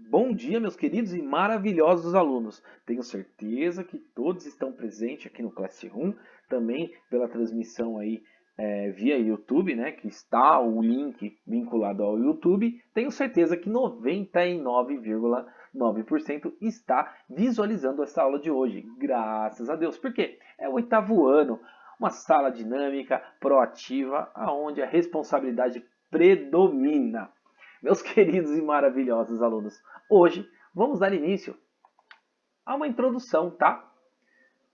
Bom dia, meus queridos e maravilhosos alunos. Tenho certeza que todos estão presentes aqui no Classroom, também pela transmissão aí via YouTube, né? Que está o link vinculado ao YouTube. Tenho certeza que 99,9% está visualizando essa aula de hoje, graças a Deus. Por quê? É o oitavo ano, uma sala dinâmica, proativa, aonde a responsabilidade predomina. Meus queridos e maravilhosos alunos, hoje vamos dar início a uma introdução, tá?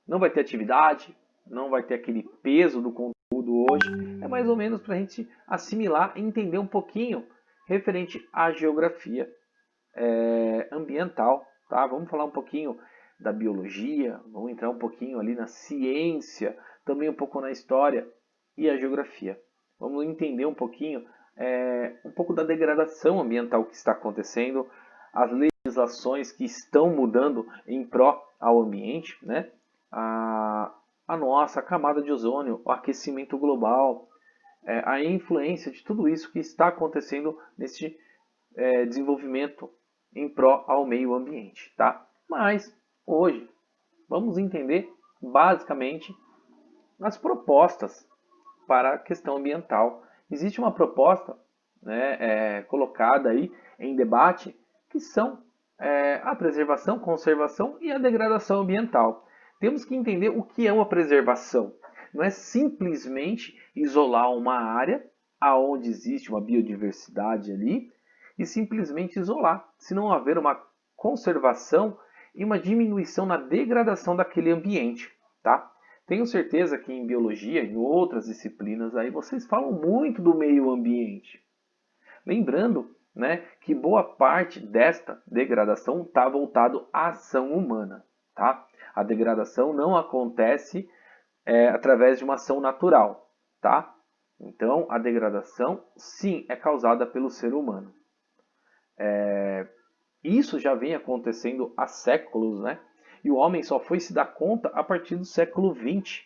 Não vai ter atividade, não vai ter aquele peso do conteúdo hoje, é mais ou menos para a gente assimilar e entender um pouquinho referente à geografia ambiental, tá? Vamos falar um pouquinho da biologia, vamos entrar um pouquinho ali na ciência, também um pouco na história e a geografia. Vamos entender um pouquinho um pouco da degradação ambiental que está acontecendo, as legislações que estão mudando em pró ao ambiente, né? a nossa camada de ozônio, o aquecimento global, a influência de tudo isso que está acontecendo nesse desenvolvimento em pró ao meio ambiente, tá? Mas hoje vamos entender basicamente as propostas para a questão ambiental. Existe uma proposta, né, colocada aí em debate, que são a preservação, conservação e a degradação ambiental. Temos que entender o que é uma preservação. Não é simplesmente isolar uma área aonde existe uma biodiversidade ali e simplesmente isolar, se não haver uma conservação e uma diminuição na degradação daquele ambiente, tá? Tenho certeza que em biologia e em outras disciplinas aí vocês falam muito do meio ambiente. Lembrando, né, que boa parte desta degradação está voltado à ação humana, tá? A degradação não acontece através de uma ação natural, tá? Então, a degradação, sim, é causada pelo ser humano. Isso já vem acontecendo há séculos, né? E o homem só foi se dar conta a partir do século XX.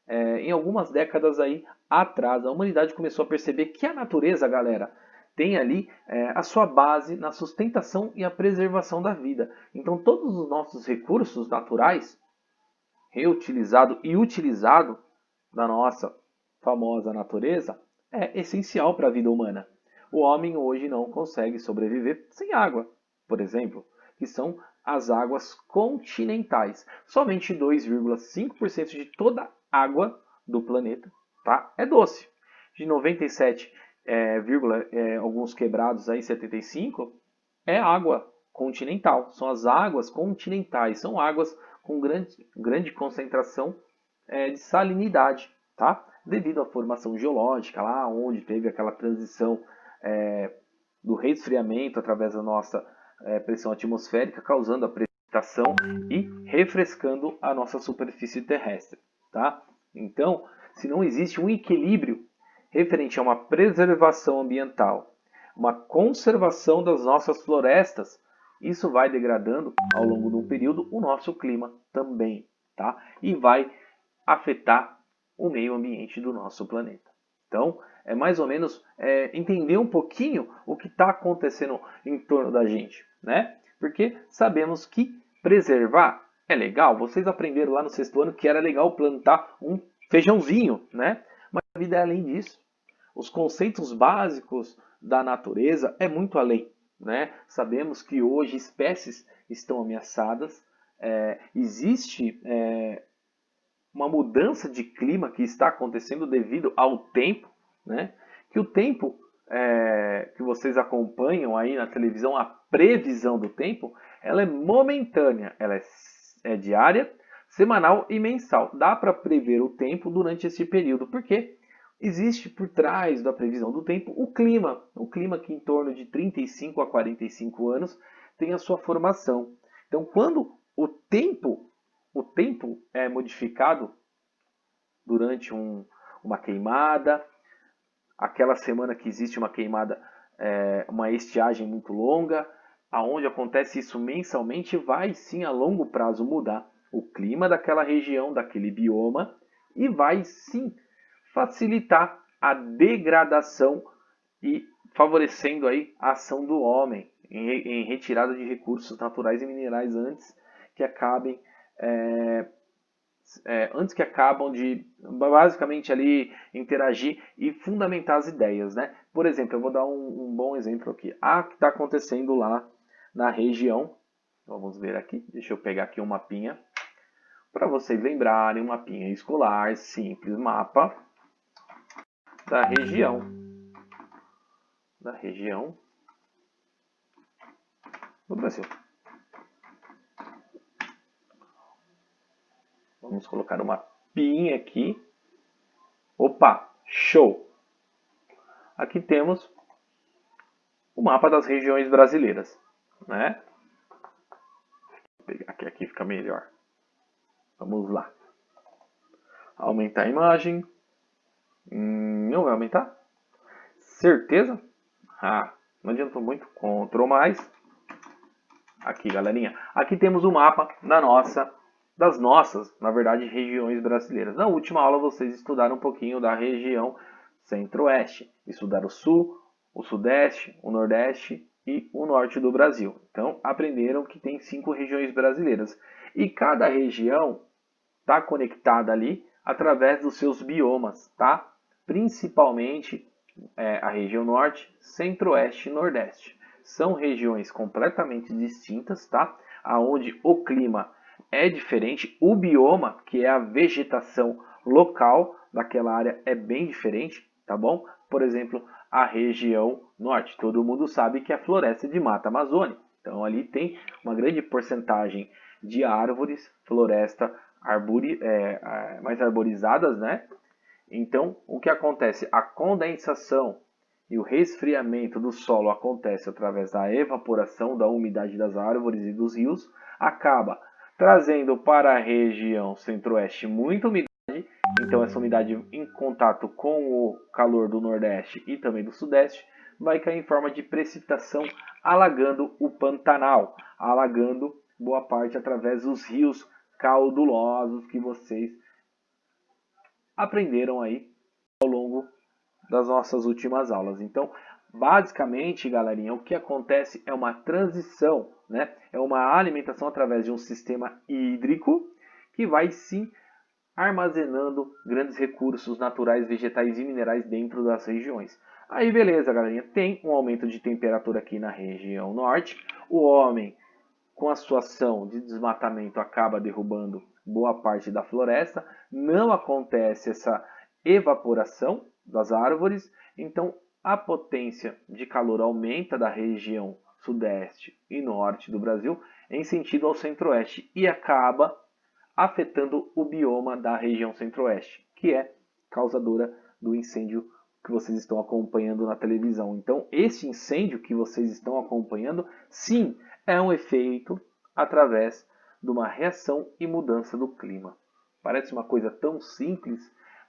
Em algumas décadas aí atrás, a humanidade começou a perceber que a natureza, galera, tem ali a sua base na sustentação e a preservação da vida. Então, todos os nossos recursos naturais, reutilizado e utilizado da nossa famosa natureza, é essencial para a vida humana. O homem hoje não consegue sobreviver sem água, por exemplo, que são as águas continentais. Somente 2,5% de toda a água do planeta, tá, é doce. De 97, alguns quebrados aí, 75, é água continental. São as águas continentais, são águas com grande concentração de salinidade, tá? Devido à formação geológica, lá onde teve aquela transição do resfriamento através da nossa pressão atmosférica, causando a precipitação e refrescando a nossa superfície terrestre, tá? Então, se não existe um equilíbrio referente a uma preservação ambiental, uma conservação das nossas florestas, isso vai degradando ao longo de um período o nosso clima também, tá? E vai afetar o meio ambiente do nosso planeta. Então, é mais ou menos entender um pouquinho o que está acontecendo em torno da gente, né? Porque sabemos que preservar é legal. Vocês aprenderam lá no sexto ano que era legal plantar um feijãozinho, né? Mas a vida é além disso. Os conceitos básicos da natureza é muito além, né? Sabemos que hoje espécies estão ameaçadas, existe uma mudança de clima que está acontecendo devido ao tempo, né? Que o tempo que vocês acompanham aí na televisão, a previsão do tempo, ela é momentânea, ela é diária, semanal e mensal. Dá para prever o tempo durante esse período, porque existe por trás da previsão do tempo o clima que em torno de 35 a 45 anos tem a sua formação. Então, quando o tempo é modificado durante uma queimada, aquela semana que existe uma queimada, uma estiagem muito longa, aonde acontece isso mensalmente, vai sim a longo prazo mudar o clima daquela região, daquele bioma, e vai sim facilitar a degradação e favorecendo aí a ação do homem. em retirada de recursos naturais e minerais que acabem antes que acabam de basicamente ali interagir e fundamentar as ideias, né? Por exemplo, eu vou dar um bom exemplo aqui. Que está acontecendo lá na região. Vamos ver aqui. Deixa eu pegar aqui um mapinha para vocês lembrarem, um mapinha escolar, simples mapa da região do Brasil. Vamos colocar uma mapinha aqui. Opa, show! Aqui temos o mapa das regiões brasileiras, né? Vou pegar aqui fica melhor. Vamos lá. Aumentar a imagem. Não vai aumentar? Certeza? Não adiantou muito. Ctrl mais. Aqui, galerinha. Aqui temos o mapa das nossas, na verdade, regiões brasileiras. Na última aula vocês estudaram um pouquinho da região Centro-Oeste. Estudaram o Sul, o Sudeste, o Nordeste e o Norte do Brasil. Então, aprenderam que tem 5 regiões brasileiras. E cada região está conectada ali através dos seus biomas, tá? Principalmente a região Norte, Centro-Oeste e Nordeste. São regiões completamente distintas, tá? Aonde o clima é diferente, o bioma, que é a vegetação local daquela área, é bem diferente, tá bom? Por exemplo, a região Norte, todo mundo sabe que é a floresta de Mata Amazônica. Então ali tem uma grande porcentagem de árvores, floresta mais arborizadas, né? Então, o que acontece? A condensação e o resfriamento do solo acontece através da evaporação da umidade das árvores e dos rios, acaba trazendo para a região centro-oeste muita umidade, então essa umidade em contato com o calor do nordeste e também do sudeste vai cair em forma de precipitação, alagando o Pantanal, alagando boa parte através dos rios caudulosos que vocês aprenderam aí ao longo das nossas últimas aulas. Então, basicamente, galerinha, o que acontece é uma transição, né? É uma alimentação através de um sistema hídrico que vai sim armazenando grandes recursos naturais, vegetais e minerais dentro das regiões. Aí beleza, galerinha, tem um aumento de temperatura aqui na região norte. O homem, com a sua ação de desmatamento, acaba derrubando boa parte da floresta. Não acontece essa evaporação das árvores, então a potência de calor aumenta da região sudeste e norte do Brasil em sentido ao centro-oeste e acaba afetando o bioma da região centro-oeste, que é causadora do incêndio que vocês estão acompanhando na televisão. Então, esse incêndio que vocês estão acompanhando, sim, é um efeito através de uma reação e mudança do clima. Parece uma coisa tão simples,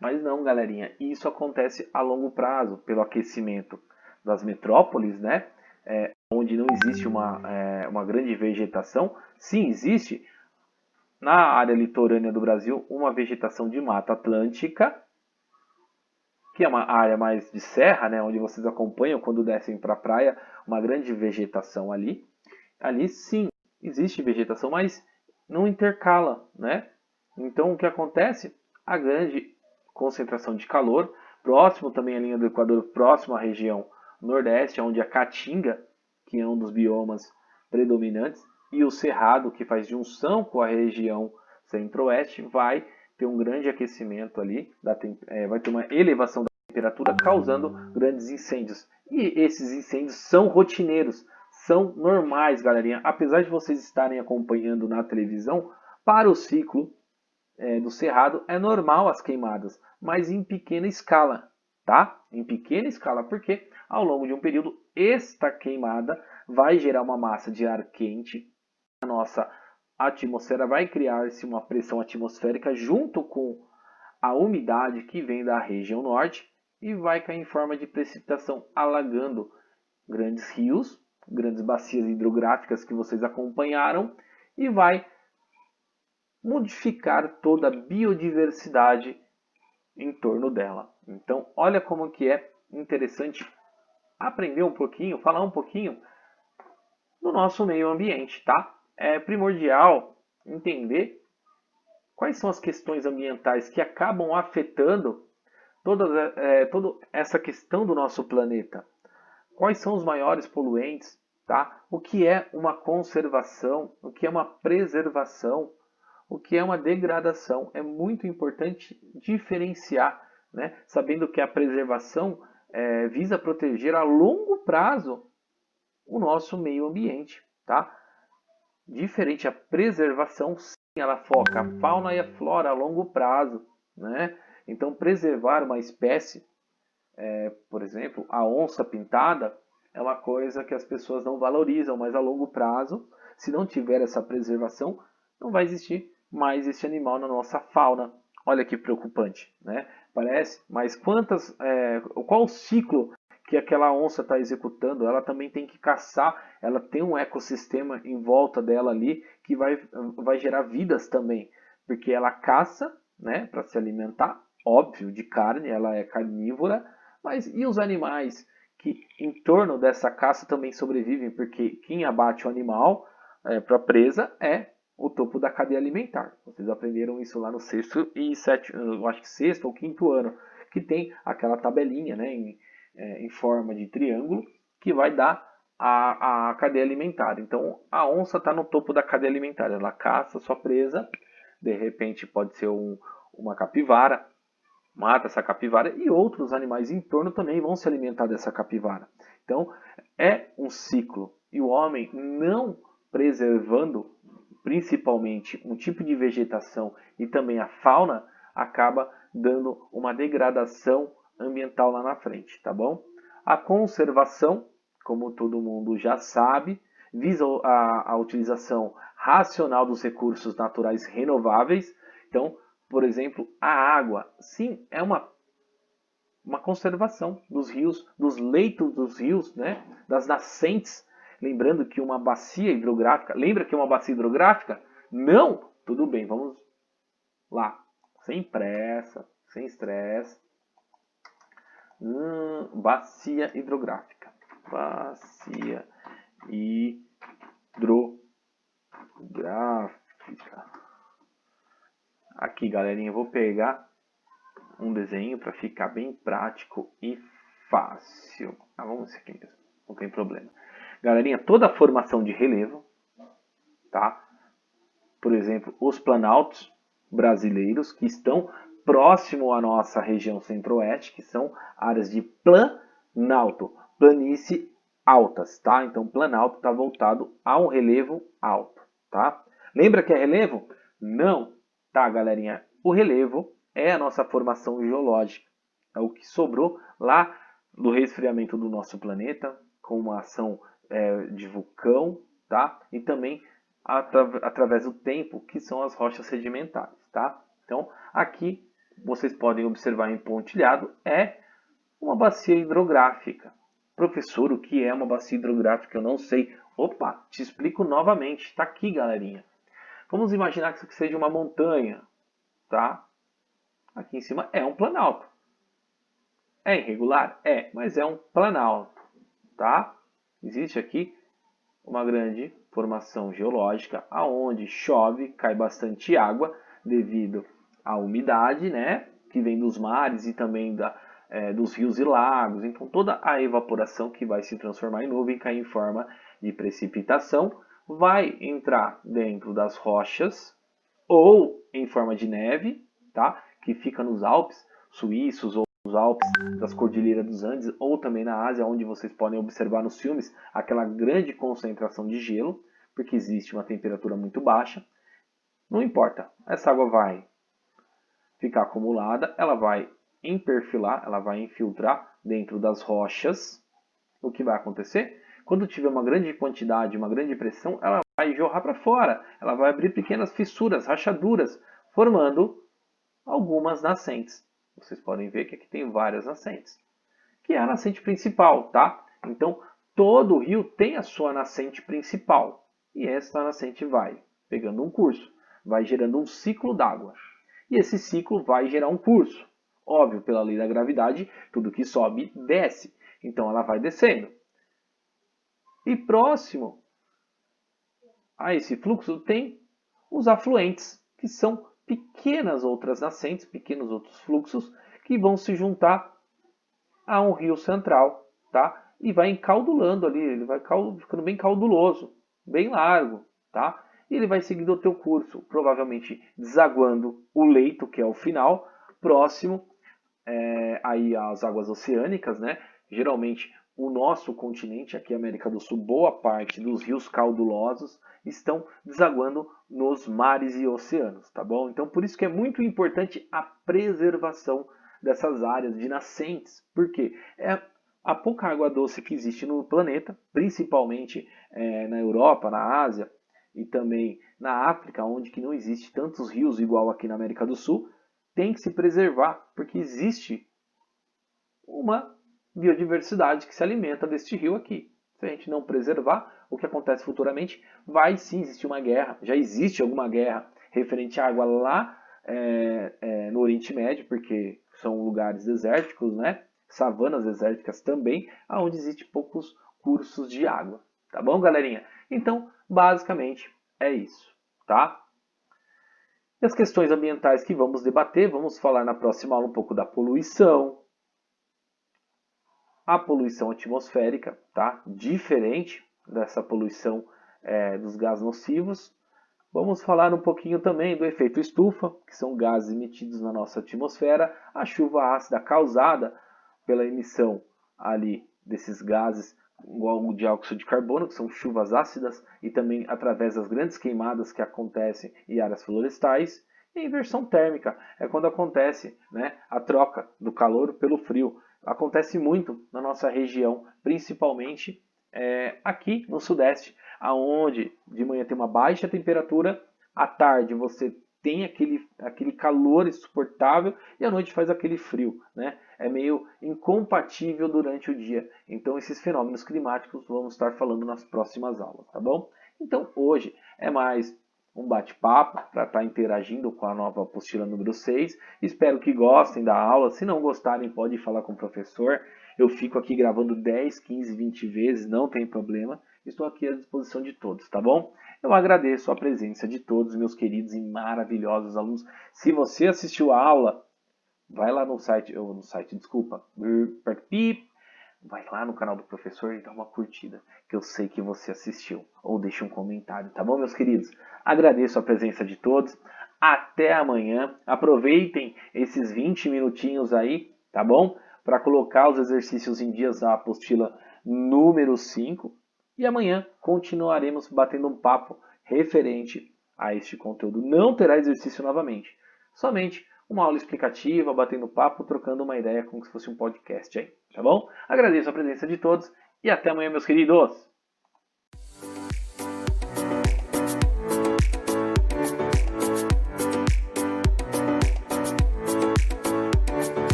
mas não, galerinha. Isso acontece a longo prazo, pelo aquecimento das metrópoles, né? Onde não existe uma grande vegetação. Sim, existe na área litorânea do Brasil uma vegetação de mata atlântica, que é uma área mais de serra, né? Onde vocês acompanham quando descem para a praia, uma grande vegetação ali. Ali sim, existe vegetação, mas não intercala, né? Então o que acontece? A grande concentração de calor, próximo também à linha do Equador, próximo à região nordeste, onde a caatinga, que é um dos biomas predominantes, e o cerrado, que faz junção com a região centro-oeste, vai ter um grande aquecimento ali, vai ter uma elevação da temperatura, causando grandes incêndios. E esses incêndios são rotineiros, são normais, galerinha. Apesar de vocês estarem acompanhando na televisão, para o ciclo do cerrado é normal as queimadas, mas em pequena escala, tá? Em pequena escala, porque ao longo de um período esta queimada vai gerar uma massa de ar quente, a nossa atmosfera vai criar-se uma pressão atmosférica junto com a umidade que vem da região norte e vai cair em forma de precipitação, alagando grandes rios, grandes bacias hidrográficas que vocês acompanharam e vai modificar toda a biodiversidade em torno dela. Então, olha como que é interessante aprender um pouquinho, falar um pouquinho no nosso meio ambiente, tá? É primordial entender quais são as questões ambientais que acabam afetando toda essa questão do nosso planeta. Quais são os maiores poluentes, tá? O que é uma conservação, o que é uma preservação, o que é uma degradação. É muito importante diferenciar, né? Sabendo que a preservação visa proteger a longo prazo o nosso meio ambiente, tá? Diferente a preservação, sim, ela foca a fauna e a flora a longo prazo, né? Então, preservar uma espécie, por exemplo, a onça pintada, é uma coisa que as pessoas não valorizam, mas a longo prazo, se não tiver essa preservação, não vai existir mais esse animal na nossa fauna. Olha que preocupante, né? Parece, mas qual o ciclo que aquela onça está executando? Ela também tem que caçar, ela tem um ecossistema em volta dela ali que vai gerar vidas também, porque ela caça, né, para se alimentar, óbvio, de carne, ela é carnívora, mas e os animais que em torno dessa caça também sobrevivem? Porque quem abate o animal para presa é o topo da cadeia alimentar. Vocês aprenderam isso lá no sexto e sétimo, eu acho que sexto ou quinto ano, que tem aquela tabelinha, né, em forma de triângulo que vai dar a cadeia alimentar. Então a onça está no topo da cadeia alimentar, ela caça sua presa, de repente pode ser uma capivara, mata essa capivara e outros animais em torno também vão se alimentar dessa capivara. Então é um ciclo e o homem não preservando principalmente um tipo de vegetação e também a fauna acaba dando uma degradação ambiental lá na frente, tá bom? A conservação, como todo mundo já sabe, visa a utilização racional dos recursos naturais renováveis. Então, por exemplo, a água, sim, é uma conservação dos rios, dos leitos dos rios, né? Das nascentes. Lembrando que uma bacia hidrográfica, lembra que é uma bacia hidrográfica? Não! Tudo bem, vamos lá. Sem pressa, sem estresse. Bacia hidrográfica. Bacia hidrográfica. Aqui, galerinha, eu vou pegar um desenho para ficar bem prático e fácil. Vamos aqui mesmo, não tem problema. Galerinha, toda a formação de relevo, tá? Por exemplo, os planaltos brasileiros que estão próximo à nossa região centro-oeste, que são áreas de planalto, planície altas, tá? Então, planalto está voltado a um relevo alto, tá? Lembra que é relevo? Não, tá, galerinha? O relevo é a nossa formação geológica, é o que sobrou lá do resfriamento do nosso planeta, com uma ação de vulcão, tá? E também através do tempo, que são as rochas sedimentares, tá? Então, aqui vocês podem observar em pontilhado é uma bacia hidrográfica. Professor, o que é uma bacia hidrográfica? Eu não sei. Opa, te explico novamente. Está aqui, galerinha. Vamos imaginar que isso aqui seja uma montanha, tá? Aqui em cima é um planalto. É irregular? É, mas é um planalto, tá? Existe aqui uma grande formação geológica aonde chove, cai bastante água devido à umidade, né, que vem dos mares e também dos rios e lagos. Então toda a evaporação que vai se transformar em nuvem, cair em forma de precipitação, vai entrar dentro das rochas ou em forma de neve, tá, que fica nos Alpes suíços ou nos Alpes das Cordilheiras dos Andes, ou também na Ásia, onde vocês podem observar nos filmes aquela grande concentração de gelo, porque existe uma temperatura muito baixa. Não importa, essa água vai ficar acumulada, ela vai imperfilar, ela vai infiltrar dentro das rochas. O que vai acontecer? Quando tiver uma grande quantidade, uma grande pressão, ela vai jorrar para fora, ela vai abrir pequenas fissuras, rachaduras, formando algumas nascentes. Vocês podem ver que aqui tem várias nascentes, que é a nascente principal, tá? Então, todo rio tem a sua nascente principal. E essa nascente vai pegando um curso, vai gerando um ciclo d'água. E esse ciclo vai gerar um curso. Óbvio, pela lei da gravidade, tudo que sobe, desce. Então, ela vai descendo. E próximo a esse fluxo tem os afluentes, que são pequenas outras nascentes, pequenos outros fluxos, que vão se juntar a um rio central, tá? E vai encaudulando ali, ele vai ficando bem cauduloso, bem largo, tá? E ele vai seguindo o teu curso, provavelmente desaguando o leito, que é o final, próximo aí às águas oceânicas, né? Geralmente o nosso continente, aqui América do Sul, boa parte dos rios caudulosos estão desaguando nos mares e oceanos, tá bom? Então por isso que é muito importante a preservação dessas áreas de nascentes, porque a pouca água doce que existe no planeta, principalmente na Europa, na Ásia e também na África, onde que não existe tantos rios igual aqui na América do Sul, tem que se preservar, porque existe uma biodiversidade que se alimenta deste rio aqui. Se a gente não preservar, o que acontece futuramente? Vai sim existir uma guerra, já existe alguma guerra referente à água lá no Oriente Médio, porque são lugares desérticos, né? Savanas desérticas também, onde existe poucos cursos de água. Tá bom, galerinha? Então, basicamente, é isso, tá? E as questões ambientais que vamos debater, vamos falar na próxima aula um pouco da poluição, a poluição atmosférica, tá? Diferente dessa poluição dos gases nocivos. Vamos falar um pouquinho também do efeito estufa, que são gases emitidos na nossa atmosfera, a chuva ácida causada pela emissão ali desses gases, igual o dióxido de carbono, que são chuvas ácidas, e também através das grandes queimadas que acontecem em áreas florestais. E a inversão térmica é quando acontece, né, a troca do calor pelo frio. Acontece muito na nossa região, principalmente aqui no Sudeste, aonde de manhã tem uma baixa temperatura, à tarde você tem aquele calor insuportável e à noite faz aquele frio, né? É meio incompatível durante o dia. Então esses fenômenos climáticos vamos estar falando nas próximas aulas, tá bom? Então hoje é mais um bate-papo para estar interagindo com a nova apostila número 6. Espero que gostem da aula. Se não gostarem, pode falar com o professor. Eu fico aqui gravando 10, 15, 20 vezes, não tem problema. Estou aqui à disposição de todos, tá bom? Eu agradeço a presença de todos, meus queridos e maravilhosos alunos. Se você assistiu a aula, vai lá desculpa, vai lá no canal do professor e dá uma curtida, que eu sei que você assistiu. Ou deixa um comentário, tá bom, meus queridos? Agradeço a presença de todos. Até amanhã. Aproveitem esses 20 minutinhos aí, tá bom? Para colocar os exercícios em dias da apostila número 5. E amanhã continuaremos batendo um papo referente a este conteúdo. Não terá exercício novamente. Somente uma aula explicativa, batendo papo, trocando uma ideia como se fosse um podcast aí, tá bom? Agradeço a presença de todos e até amanhã, meus queridos!